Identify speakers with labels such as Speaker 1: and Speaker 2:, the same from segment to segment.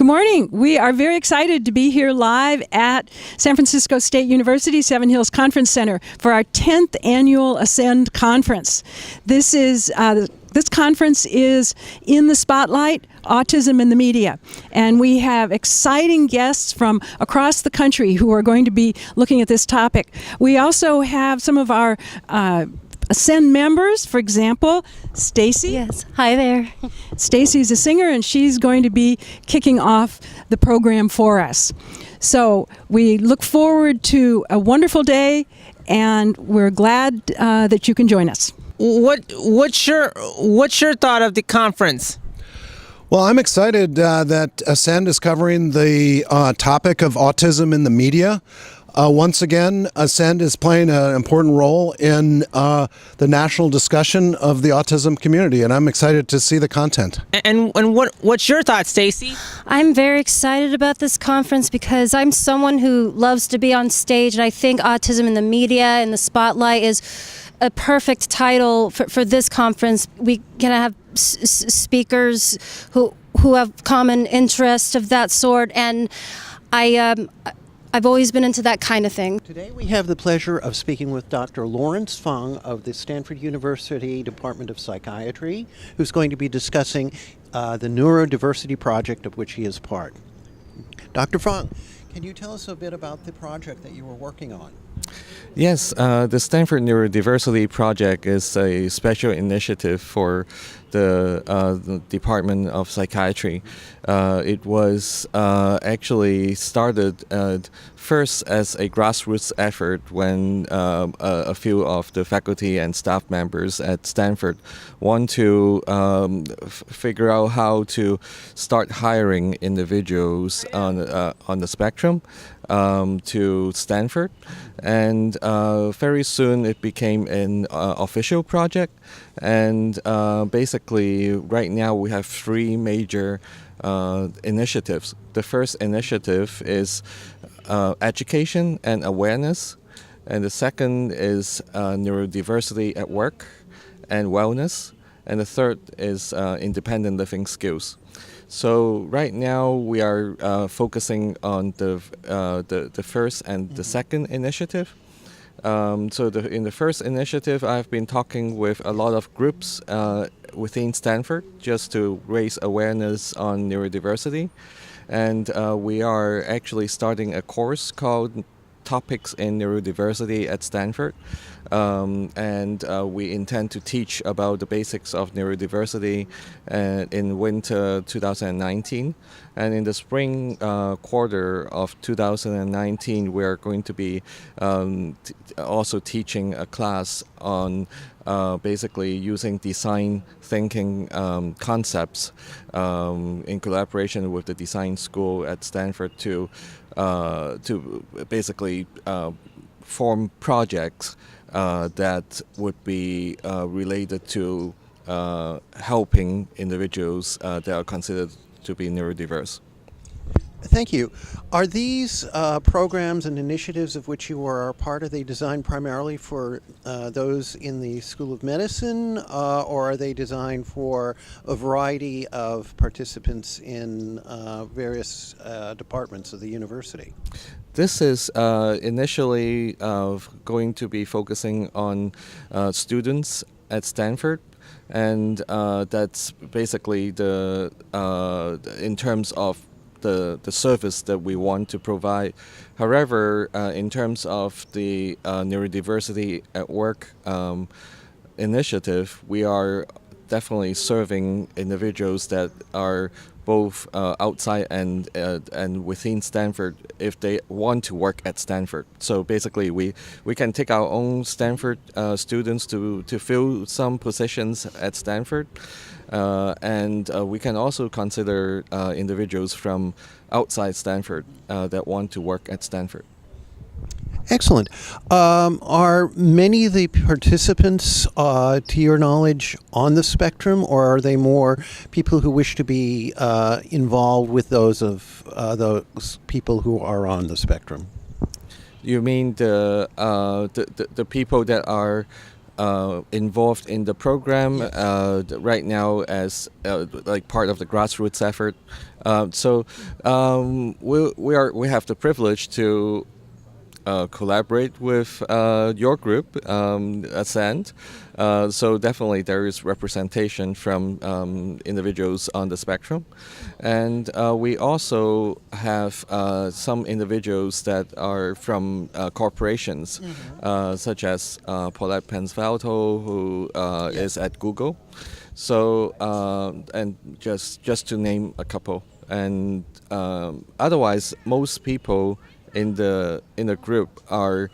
Speaker 1: morning. We are very excited to be here live at San Francisco State University Seven Hills Conference Center for our 10th annual Ascend Conference. This conference is in the spotlight, Autism in the Media. And we have exciting guests from across the country who are going to be looking at this topic. We also have some of our Ascend members, for example, Stacey.
Speaker 2: Yes, hi there.
Speaker 1: Stacey's a singer, and she's going to be kicking off the program for us. So we look forward to a wonderful day, and we're glad that you can join us.
Speaker 3: What's your thought of the conference?
Speaker 4: Well, I'm excited that Ascend is covering the topic of autism in the media. Once again, Ascend is playing an important role in the national discussion of the autism community, and I'm excited to see the content.
Speaker 3: And what's your thought, Stacey?
Speaker 2: I'm very excited about this conference because I'm someone who loves to be on stage, and I think Autism in the Media and the Spotlight is a perfect title for this conference. We can have speakers who have common interests of that sort, and I've always been into that kind of thing.
Speaker 5: Today we have the pleasure of speaking with Dr. Laurence Fung of the Stanford University Department of Psychiatry, who's going to be discussing the Neurodiversity Project of which he is part. Dr. Fung, can you tell us a bit about the project that you were working on?
Speaker 6: Yes, the Stanford Neurodiversity Project is a special initiative for the Department of Psychiatry. It was actually started first as a grassroots effort when a few of the faculty and staff members at Stanford want to figure out how to start hiring individuals on the spectrum to Stanford, and very soon it became an official project. And basically, right now we have three major initiatives. The first initiative is education and awareness, and the second is neurodiversity at work and wellness, and the third is independent living skills. So right now we are focusing on the first and the second initiative. In the first initiative, I've been talking with a lot of groups within Stanford just to raise awareness on neurodiversity, and we are actually starting a course called Topics in Neurodiversity at Stanford, and we intend to teach about the basics of neurodiversity in winter 2019, and in the spring quarter of 2019 we are going to be also teaching a class on basically using design thinking concepts in collaboration with the design school at Stanford to basically form projects that would be related to helping individuals that are considered to be neurodiverse.
Speaker 5: Thank you. Are these programs and initiatives of which you are a part, are they designed primarily for those in the School of Medicine, or are they designed for a variety of participants in various departments of the university?
Speaker 6: This is initially going to be focusing on students at Stanford, and that's basically in terms of the service that we want to provide. However, in terms of the neurodiversity at work initiative, we are definitely serving individuals that are both outside and within Stanford if they want to work at Stanford. So basically we can take our own Stanford students to fill some positions at Stanford, and we can also consider individuals from outside Stanford that want to work at Stanford.
Speaker 5: Excellent. Are many of the participants, to your knowledge, on the spectrum, or are they more people who wish to be involved with those people who are on the spectrum?
Speaker 6: You mean the people that are involved in the program right now as like part of the grassroots effort. We have the privilege to collaborate with your group, Ascend. So definitely there is representation from individuals on the spectrum. And we also have some individuals that are from corporations, such as Paulette Penzvalto, who is at Google. So, and just to name a couple. And otherwise, most people in the group are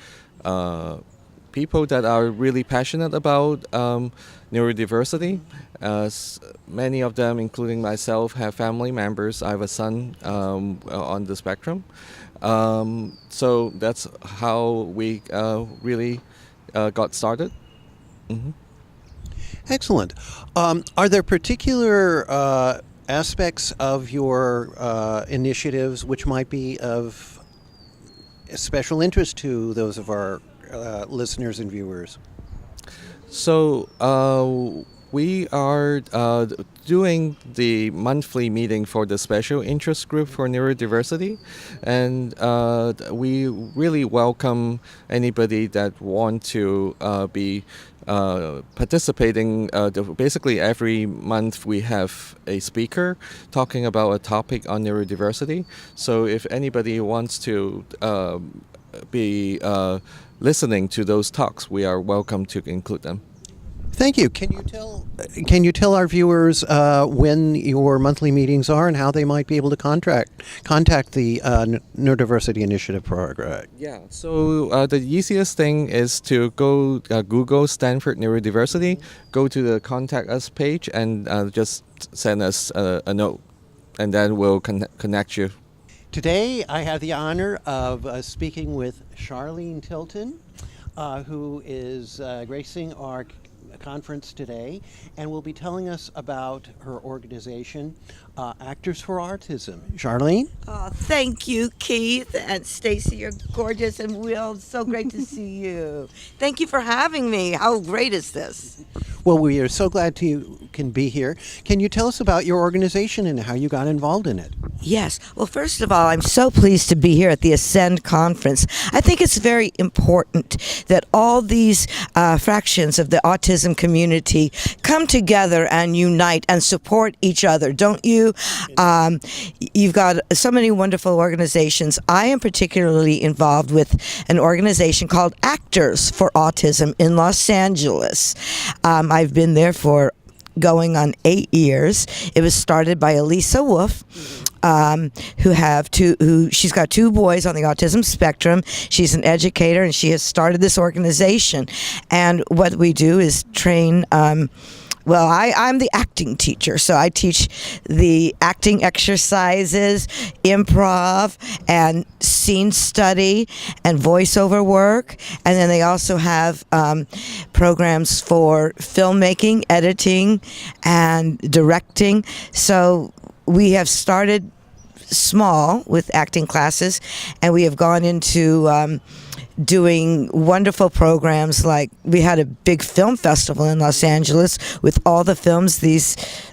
Speaker 6: people that are really passionate about neurodiversity. Many of them, including myself, have family members. I have a son on the spectrum. So that's how we really got started. Mm-hmm.
Speaker 5: Excellent. Are there particular aspects of your initiatives which might be of special interest to those of our listeners and viewers?
Speaker 6: So we are doing the monthly meeting for the special interest group for neurodiversity, and we really welcome anybody that want to be participating. Basically every month we have a speaker talking about a topic on neurodiversity. So if anybody wants to be listening to those talks, we are welcome to include them.
Speaker 5: Thank you. Can you tell our viewers when your monthly meetings are and how they might be able to contact the Neurodiversity Initiative program?
Speaker 6: Yeah. So the easiest thing is to go Google Stanford Neurodiversity, go to the Contact Us page, and just send us a note, and then we'll connect you.
Speaker 5: Today, I have the honor of speaking with Charlene Tilton, who is gracing our conference today, and will be telling us about her organization, Actors for Autism. Charlene?
Speaker 7: Thank you, Keith and Stacey. You're gorgeous, and Will, so great to see you. Thank you for having me. How great is this?
Speaker 5: Well, we are so glad you can be here. Can you tell us about your organization and how you got involved in it?
Speaker 7: Yes. Well, first of all, I'm so pleased to be here at the Ascend conference. I think it's very important that all these fractions of the autism community come together and unite and support each other, don't you? You've got so many wonderful organizations. I am particularly involved with an organization called Actors for Autism in Los Angeles. I've been there for going on 8 years. It was started by Elisa Wolf, she's got 2 boys on the autism spectrum. She's an educator, and she has started this organization. And what we do is train. I'm the acting teacher, so I teach the acting exercises, improv, and scene study, and voiceover work. And then they also have programs for filmmaking, editing, and directing. So we have started small with acting classes, and we have gone into doing wonderful programs. Like we had a big film festival in Los Angeles with all the films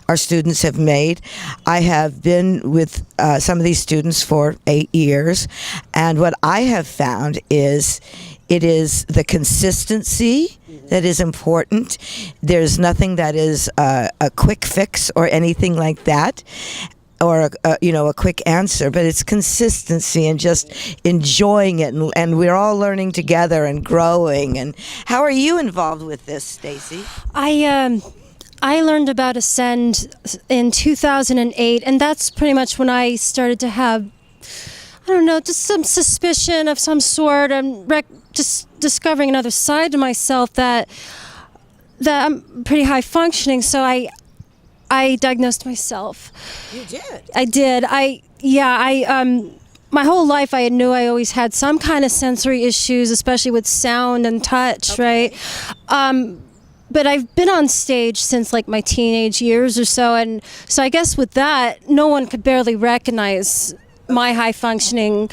Speaker 7: our students have made. I have been with some of these students for 8 years, and what I have found is it is the consistency that is important. There's nothing that is a quick fix or anything like that, or a quick answer, but it's consistency and just enjoying it, and we're all learning together and growing. And how are you involved with this, Stacey?
Speaker 2: I learned about Ascend in 2008, and that's pretty much when I started to have, just some suspicion of some sort, and just discovering another side to myself that I'm pretty high functioning. So I diagnosed myself.
Speaker 7: You did?
Speaker 2: I did. My whole life I knew I always had some kind of sensory issues, especially with sound and touch, right? But I've been on stage since like my teenage years or so, and so I guess with that, no one could barely recognize my high functioning.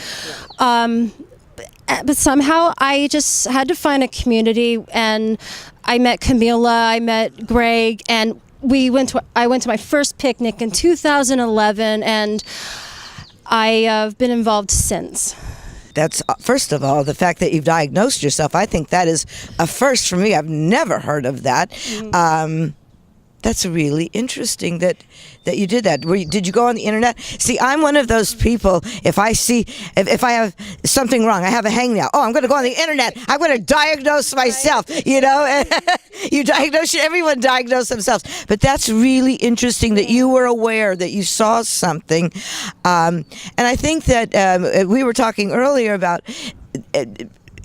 Speaker 2: But somehow I just had to find a community, and I met Camila, I met Greg, and I went to my first picnic in 2011, and I've been involved since.
Speaker 7: That's, first of all, the fact that you've diagnosed yourself, I think that is a first for me. I've never heard of that. That's really interesting that you did that. Did you go on the internet? See, I'm one of those people, if I have something wrong, I have a hangnail. Oh, I'm going to go on the internet. I'm going to diagnose myself, you know. Everyone diagnoses themselves. But that's really interesting that you were aware, that you saw something. And I think that we were talking earlier about...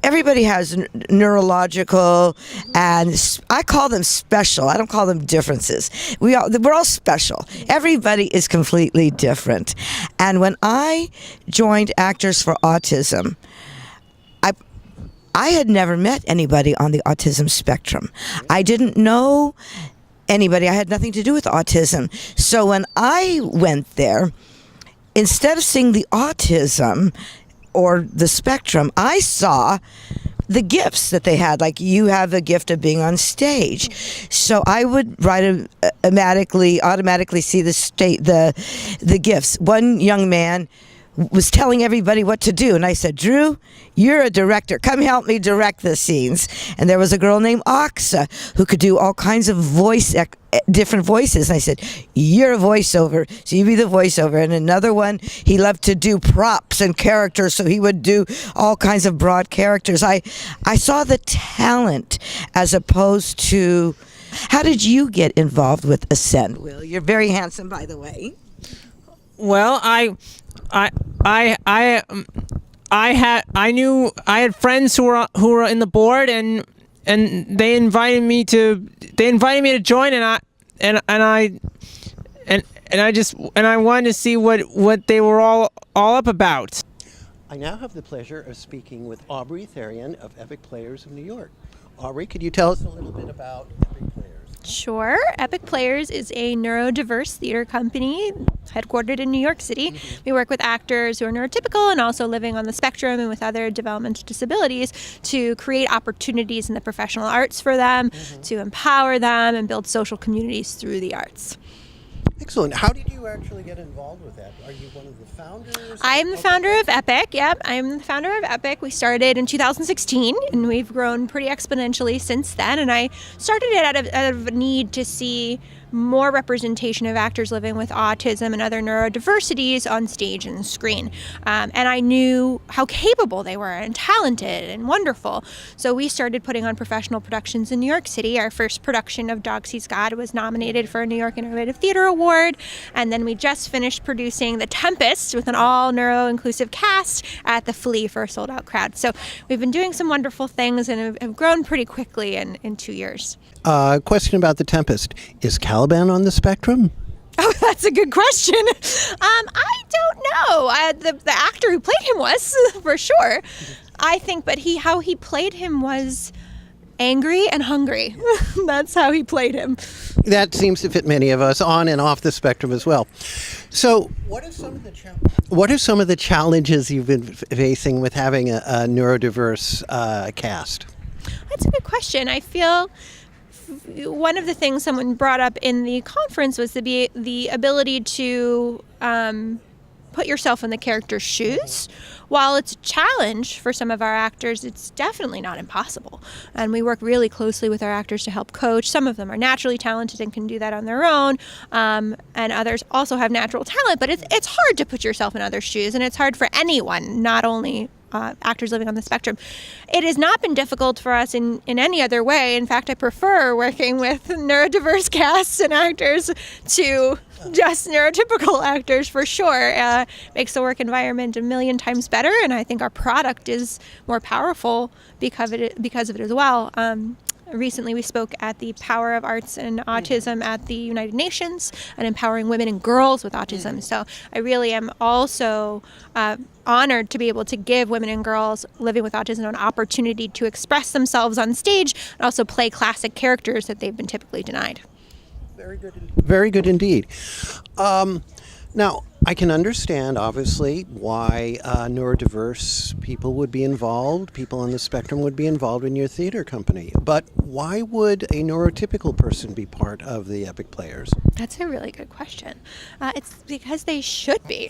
Speaker 7: everybody has neurological, and I call them special. I don't call them differences. We're all special. Everybody is completely different. And when I joined Actors for Autism, I had never met anybody on the autism spectrum. I didn't know anybody. I had nothing to do with autism. So when I went there, instead of seeing the autism or the spectrum, I saw the gifts that they had. Like, you have a gift of being on stage. So I would automatically see the gifts. One young man was telling everybody what to do, and I said, Drew, you're a director. Come help me direct the scenes. And there was a girl named Oxa who could do all kinds of different voices. And I said, you're a voiceover, so you be the voiceover. And another one, he loved to do props and characters, so he would do all kinds of broad characters. I saw the talent as opposed to... How did you get involved with Ascend, Will? You're very handsome, by the way.
Speaker 3: Well, I had friends who were in the board, and they invited me to join, and I wanted to see what they were all up about.
Speaker 5: I now have the pleasure of speaking with Aubrey Therian of Epic Players of New York. Aubrey, could you tell us a little bit about Epic Players?
Speaker 8: Sure. Epic Players is a neurodiverse theater company headquartered in New York City. We work with actors who are neurotypical and also living on the spectrum and with other developmental disabilities to create opportunities in the professional arts for them, to empower them and build social communities through the arts.
Speaker 5: Excellent. How did you actually get involved with that? Are you one of the founders?
Speaker 8: I'm the founder of Epic. Yep, I'm the founder of Epic. We started in 2016, and we've grown pretty exponentially since then. And I started it out of a need to see more representation of actors living with autism and other neurodiversities on stage and screen. And I knew how capable they were and talented and wonderful. So we started putting on professional productions in New York City. Our first production of Dog Sees God was nominated for a New York Innovative Theater Award. And then we just finished producing The Tempest with an all neuro-inclusive cast at the Flea for a sold-out crowd. So we've been doing some wonderful things and have grown pretty quickly in 2 years.
Speaker 5: Question about The Tempest. Is Caliban on the spectrum?
Speaker 8: Oh, that's a good question. I don't know. The actor who played him was, for sure. I think, but how he played him was angry and hungry. That's how he played him.
Speaker 5: That seems to fit many of us on and off the spectrum as well. So what are some of the challenges you've been facing with having a neurodiverse cast?
Speaker 8: That's a good question. I feel one of the things someone brought up in the conference was the ability to put yourself in the character's shoes. While it's a challenge for some of our actors, it's definitely not impossible. And we work really closely with our actors to help coach. Some of them are naturally talented and can do that on their own, and others also have natural talent. But it's hard to put yourself in other shoes, and it's hard for anyone, not only actors living on the spectrum. It has not been difficult for us in any other way. In fact, I prefer working with neurodiverse casts and actors to just neurotypical actors, for sure. Makes the work environment a million times better, and I think our product is more powerful because of it as well. Recently, we spoke at the Power of Arts and Autism at the United Nations and empowering women and girls with autism. So I really am also honored to be able to give women and girls living with autism an opportunity to express themselves on stage and also play classic characters that they've been typically denied.
Speaker 5: Very good indeed. Now, I can understand, obviously, why neurodiverse people would be involved, people on the spectrum would be involved in your theater company. But why would a neurotypical person be part of the Epic Players?
Speaker 8: That's a really good question. It's because they should be.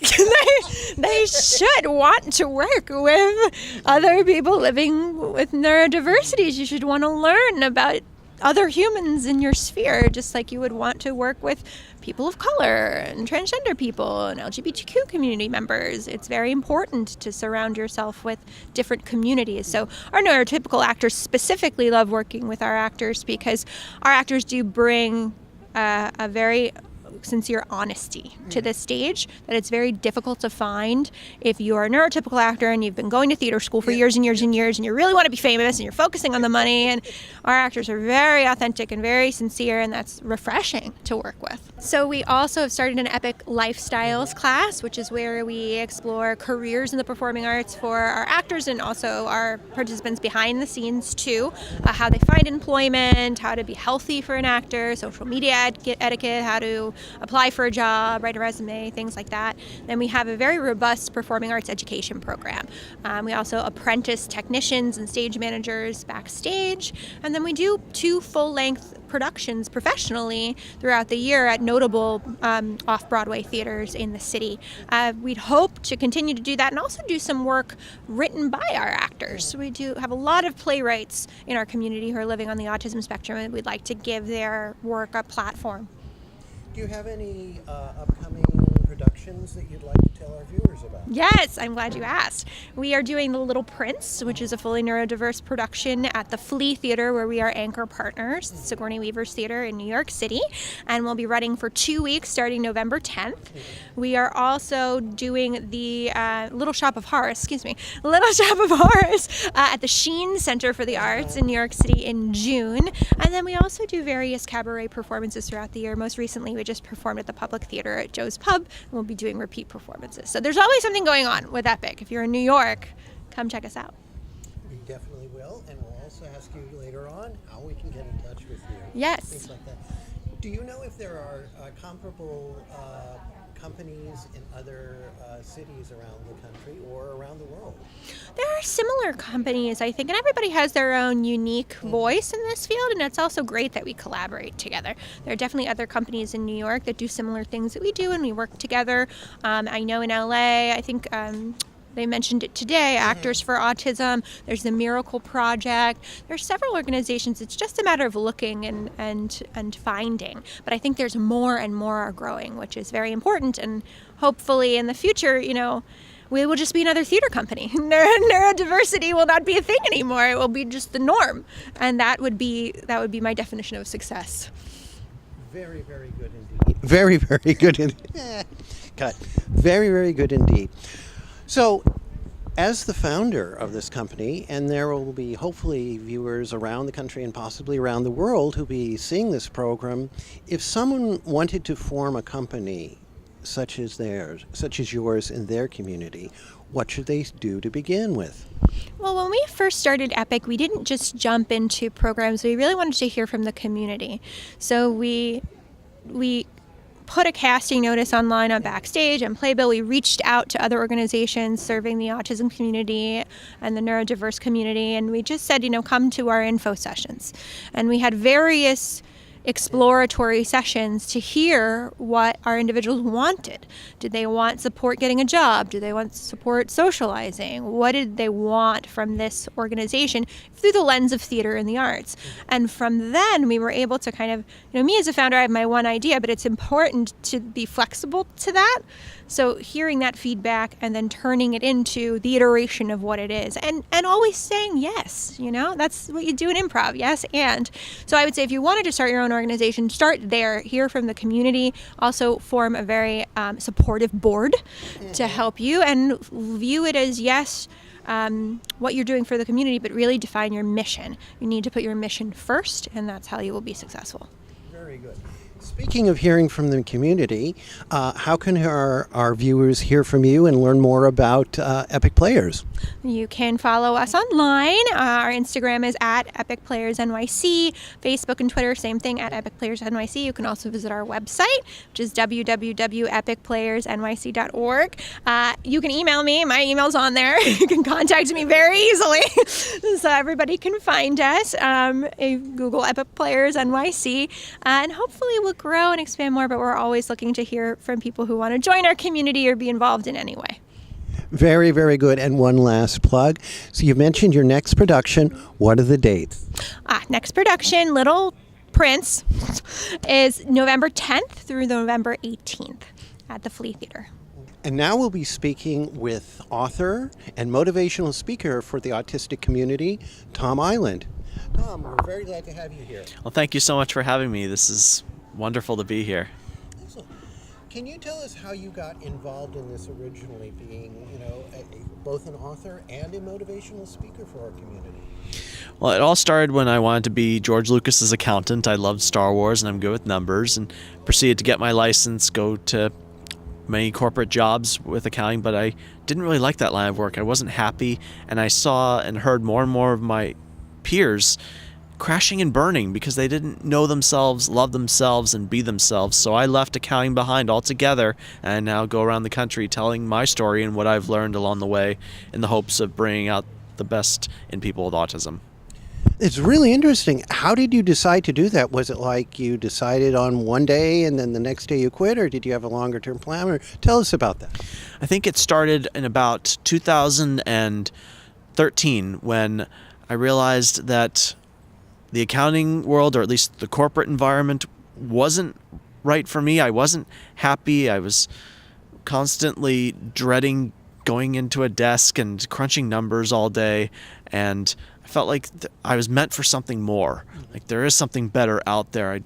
Speaker 8: They should want to work with other people living with neurodiversities. You should want to learn about other humans in your sphere, just like you would want to work with people of color and transgender people and LGBTQ community members. It's very important to surround yourself with different communities. So our neurotypical actors specifically love working with our actors because our actors do bring a very sincere honesty to the stage that it's very difficult to find if you're a neurotypical actor and you've been going to theater school for years and years and years and you really want to be famous and you're focusing on the money. And our actors are very authentic and very sincere, and that's refreshing to work with. So we also have started an Epic Lifestyles class, which is where we explore careers in the performing arts for our actors and also our participants behind the scenes too, how they find employment, how to be healthy for an actor, social media etiquette, how to apply for a job, write a resume, things like that. Then we have a very robust performing arts education program. We also apprentice technicians and stage managers backstage, and then we do 2 full-length productions professionally throughout the year at notable off-Broadway theaters in the city. We'd hope to continue to do that and also do some work written by our actors. We do have a lot of playwrights in our community who are living on the autism spectrum, and we'd like to give their work a platform.
Speaker 5: Do you have any upcoming productions that you'd like to tell our viewers about?
Speaker 8: Yes, I'm glad you asked. We are doing The Little Prince, which is a fully neurodiverse production at the Flea Theater, where we are anchor partners, Sigourney Weaver's theater in New York City, and we'll be running for 2 weeks starting November 10th. We are also doing the Little Shop of Horrors at the Sheen Center for the Arts in New York City in June. And then we also do various cabaret performances throughout the year. Most recently, we just performed at the Public Theater at Joe's Pub, and we'll be doing repeat performances. So there's always something going on with Epic. If you're in New York, come check us out.
Speaker 5: We definitely will, and we'll also ask you later on how we can get in touch with you.
Speaker 8: Yes.
Speaker 5: Things like that. Do you know if there are comparable companies in other cities around the country or around the world?
Speaker 8: There are similar companies, I think, and everybody has their own unique voice in this field, and it's also great that we collaborate together. There are definitely other companies in New York that do similar things that we do, and we work together. I know in LA, I think they mentioned it today, Actors for Autism. There's the Miracle Project. There's several organizations. It's just a matter of looking and finding. But I think there's more and more are growing, which is very important. And hopefully in the future, we will just be another theater company. Neurodiversity will not be a thing anymore. It will be just the norm. And that would be my definition of success.
Speaker 5: Very, very good indeed. Very, very good indeed. Cut. Very, very good indeed. So, as the founder of this company, and there will be hopefully viewers around the country and possibly around the world who'll be seeing this program, if someone wanted to form a company such as yours in their community, what should they do to begin with?
Speaker 8: Well, when we first started Epic, we didn't just jump into programs. We really wanted to hear from the community. So we put a casting notice online on Backstage and Playbill. We reached out to other organizations serving the autism community and the neurodiverse community, and we just said, come to our info sessions. And we had various exploratory sessions to hear what our individuals wanted. Did they want support getting a job? Do they want support socializing? What did they want from this organization through the lens of theater and the arts? And from then we were able to kind of, me as a founder, I have my one idea, but it's important to be flexible to that. So hearing that feedback and then turning it into the iteration of what it is, and always saying yes, that's what you do in improv, yes, and. So I would say if you wanted to start your own organization, start there, hear from the community, also form a very supportive board to help you, and view it as, yes, what you're doing for the community, but really define your mission. You need to put your mission first, and that's how you will be successful.
Speaker 5: Very good. Speaking of hearing from the community, how can our viewers hear from you and learn more about Epic Players?
Speaker 8: You can follow us online. Our Instagram is at Epic Players NYC. Facebook and Twitter, same thing, at Epic Players NYC. You can also visit our website, which is www.epicplayersnyc.org. You can email me. My email's on there. You can contact me very easily, so everybody can find us. Google Epic Players NYC, and hopefully we'll grow and expand more, but we're always looking to hear from people who want to join our community or be involved in any way.
Speaker 5: Very, very good. And one last plug. So you mentioned your next production. What are the dates?
Speaker 8: Next production, Little Prince, is November 10th through November 18th at the Flea Theater.
Speaker 5: And now we'll be speaking with author and motivational speaker for the autistic community, Tom Island. Tom, we're very glad to have you here.
Speaker 9: Well, thank you so much for having me. This is wonderful to be here.
Speaker 5: Excellent. Can you tell us how you got involved in this originally, being, both an author and a motivational speaker for our community?
Speaker 9: Well, it all started when I wanted to be George Lucas's accountant. I loved Star Wars and I'm good with numbers, and proceeded to get my license, go to many corporate jobs with accounting, but I didn't really like that line of work. I wasn't happy, and I saw and heard more and more of my peers crashing and burning because they didn't know themselves, love themselves, and be themselves. So I left accounting behind altogether, and now go around the country telling my story and what I've learned along the way in the hopes of bringing out the best in people with autism.
Speaker 5: It's really interesting. How did you decide to do that? Was it like you decided on one day and then the next day you quit, or did you have a longer term plan? Or tell us about that.
Speaker 9: I think it started in about 2013 when I realized that the accounting world, or at least the corporate environment, wasn't right for me. I wasn't happy. I was constantly dreading going into a desk and crunching numbers all day, and I felt like I was meant for something more. Like there is something better out there.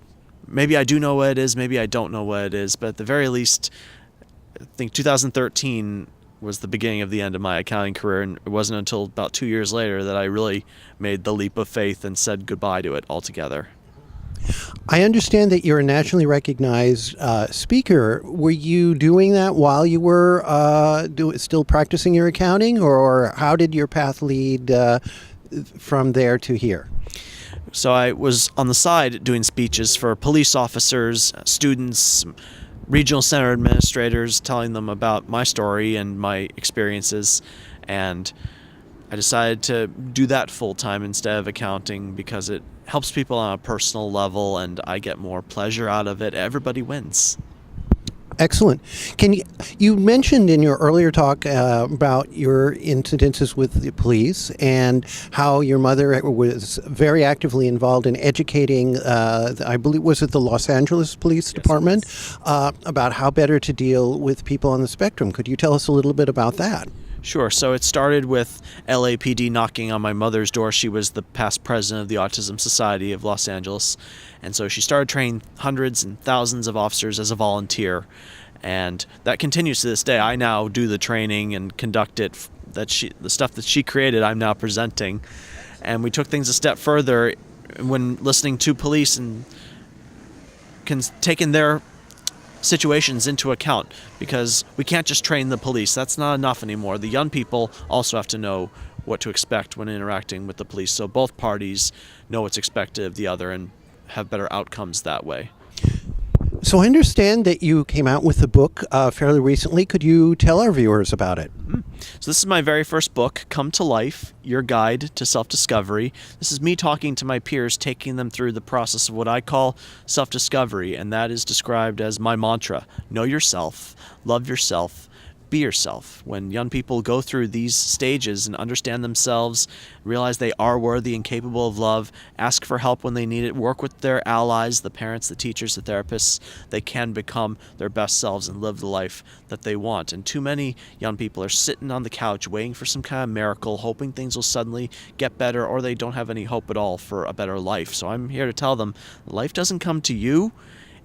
Speaker 9: Maybe I do know what it is, maybe I don't know what it is, but at the very least, I think 2013 was the beginning of the end of my accounting career, and it wasn't until about 2 years later that I really made the leap of faith and said goodbye to it altogether.
Speaker 5: I understand that you're a nationally recognized speaker. Were you doing that while you were still practicing your accounting, or how did your path lead from there to here?
Speaker 9: So I was on the side doing speeches for police officers, students, regional center administrators, telling them about my story and my experiences, and I decided to do that full-time instead of accounting because it helps people on a personal level and I get more pleasure out of it. Everybody wins.
Speaker 5: Excellent. You mentioned in your earlier talk about your incidences with the police and how your mother was very actively involved in educating, I believe, was it the Los Angeles Police Department, about how better to deal with people on the spectrum. Could you tell us a little bit about that?
Speaker 9: Sure. So it started with LAPD knocking on my mother's door. She was the past president of the Autism Society of Los Angeles. And so she started training hundreds and thousands of officers as a volunteer. And that continues to this day. I now do the training and conduct it. The stuff that she created, I'm now presenting. And we took things a step further when listening to police and taking their situations into account, because we can't just train the police. That's not enough anymore. The young people also have to know what to expect when interacting with the police, so both parties know what's expected of the other and have better outcomes that way.
Speaker 5: So I understand that you came out with a book fairly recently. Could you tell our viewers about it?
Speaker 9: So this is my very first book, Come to Life, Your Guide to Self-Discovery. This is me talking to my peers, taking them through the process of what I call self-discovery, and that is described as my mantra: know yourself, love yourself, be yourself. When young people go through these stages and understand themselves, realize they are worthy and capable of love, ask for help when they need it, work with their allies, the parents, the teachers, the therapists, they can become their best selves and live the life that they want. And too many young people are sitting on the couch waiting for some kind of miracle, hoping things will suddenly get better, or they don't have any hope at all for a better life. So I'm here to tell them, life doesn't come to you.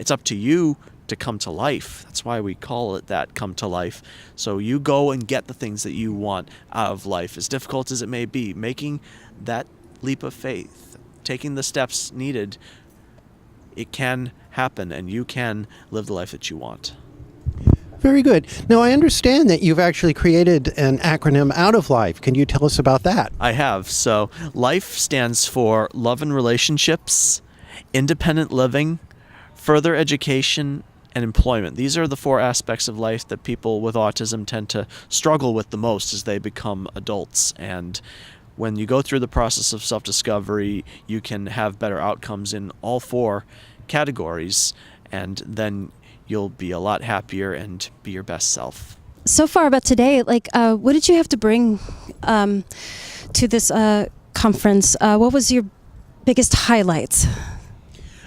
Speaker 9: It's up to you to come to life. That's why we call it that, come to life. So you go and get the things that you want out of life, as difficult as it may be. Making that leap of faith, taking the steps needed it can happen, and you can live the life that you want.
Speaker 5: Very good. Now, I understand that you've actually created an acronym out of LIFE. Can you tell us about that?
Speaker 9: I have. So LIFE stands for Love and Relationships, Independent Living, Further Education, and Employment. These are the 4 aspects of life that people with autism tend to struggle with the most as they become adults. And when you go through the process of self-discovery, you can have better outcomes in all 4 categories, and then you'll be a lot happier and be your best self.
Speaker 2: So far about today, what did you have to bring to this conference? What was your biggest highlights?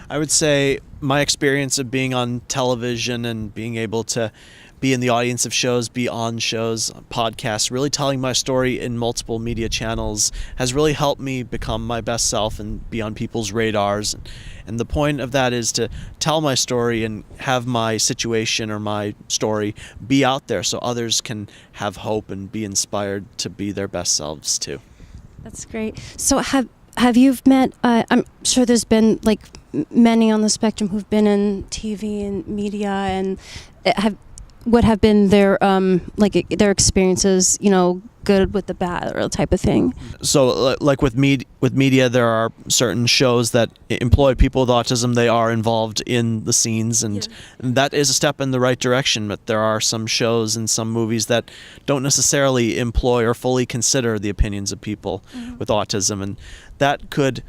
Speaker 9: I would say my experience of being on television and being able to be in the audience of shows, be on shows, podcasts, really telling my story in multiple media channels has really helped me become my best self and be on people's radars. And the point of that is to tell my story and have my situation or my story be out there so others can have hope and be inspired to be their best selves too.
Speaker 2: That's great. So have you met, I'm sure there's been many on the spectrum who've been in TV and media, and what have been their their experiences, good with the bad or type of thing?
Speaker 9: So like with media, there are certain shows that employ people with autism. They are involved in the scenes, and that is a step in the right direction. But there are some shows and some movies that don't necessarily employ or fully consider the opinions of people with autism, and that could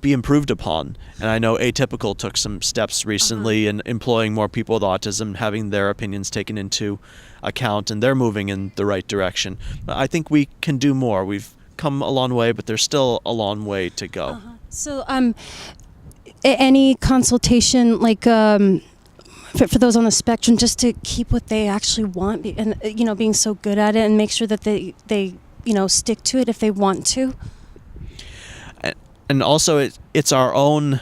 Speaker 9: be improved upon. And I know Atypical took some steps recently in employing more people with autism, having their opinions taken into account, and they're moving in the right direction. But I think we can do more. We've come a long way, but there's still a long way to go.
Speaker 2: So any consultation for those on the spectrum, just to keep what they actually want, and being so good at it, and make sure that they stick to it if they want to?
Speaker 9: And also, it's our own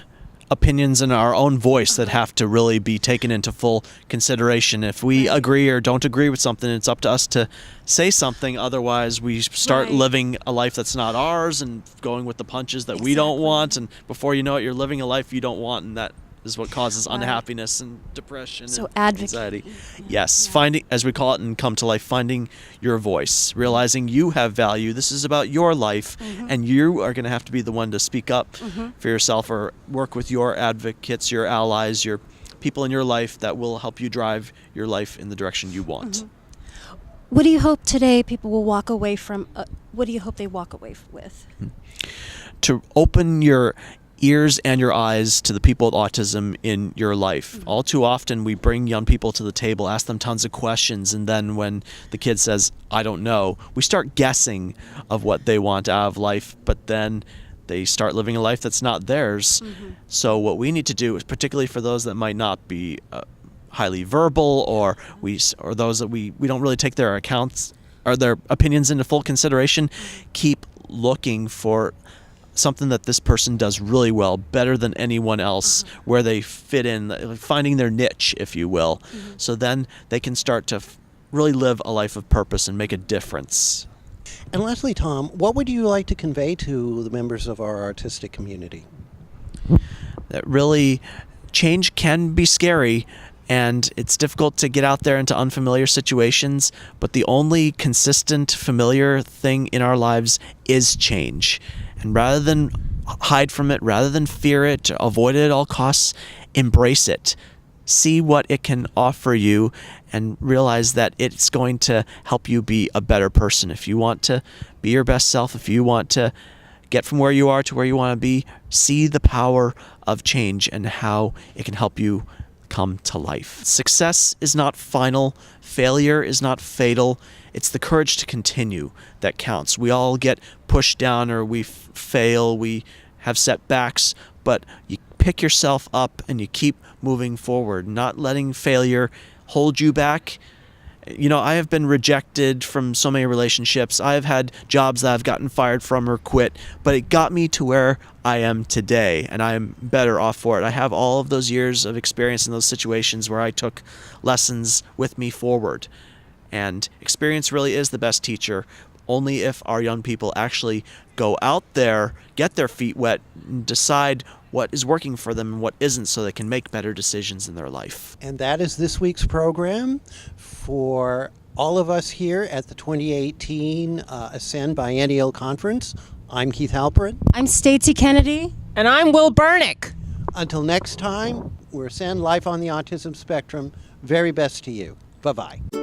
Speaker 9: opinions and our own voice that have to really be taken into full consideration. If we agree or don't agree with something, it's up to us to say something. Otherwise, we start living a life that's not ours and going with the punches that we don't want. And before you know it, you're living a life you don't want, and that is what causes unhappiness and depression and anxiety. Yes, finding, as we call it in Come to Life, finding your voice, realizing you have value. This is about your life, and you are going to have to be the one to speak up for yourself, or work with your advocates, your allies, your people in your life that will help you drive your life in the direction you want.
Speaker 2: What do you hope today people will walk away from? What do you hope they walk away with?
Speaker 9: To open your ears and your eyes to the people with autism in your life. All too often we bring young people to the table, ask them tons of questions, and then when the kid says, I don't know, we start guessing of what they want out of life, but then they start living a life that's not theirs. So what we need to do, is particularly for those that might not be highly verbal, or those that we don't really take their accounts or their opinions into full consideration, keep looking for something that this person does really well, better than anyone else, where they fit in, finding their niche, if you will. So then they can start to really live a life of purpose and make a difference.
Speaker 5: And lastly, Tom, what would you like to convey to the members of our artistic community?
Speaker 9: That really, change can be scary, and it's difficult to get out there into unfamiliar situations, but the only consistent, familiar thing in our lives is change. And rather than hide from it, rather than fear it, avoid it at all costs, embrace it. See what it can offer you, and realize that it's going to help you be a better person. If you want to be your best self, if you want to get from where you are to where you want to be, see the power of change and how it can help you come to life. Success is not final. Failure is not fatal. It's the courage to continue that counts. We all get pushed down, or we fail, we have setbacks, but you pick yourself up and you keep moving forward, not letting failure hold you back. I have been rejected from so many relationships. I have had jobs that I've gotten fired from or quit, but it got me to where I am today, and I am better off for it. I have all of those years of experience in those situations where I took lessons with me forward. And experience really is the best teacher. only if our young people actually go out there, get their feet wet, and decide what is working for them and what isn't, so they can make better decisions in their life.
Speaker 5: And that is this week's program. For all of us here at the 2018 Ascend Biennial Conference, I'm Keith Halperin.
Speaker 2: I'm Stacey Kennedy.
Speaker 3: And I'm Will Burnick.
Speaker 5: Until next time, we're Ascend Life on the Autism Spectrum. Very best to you. Bye-bye.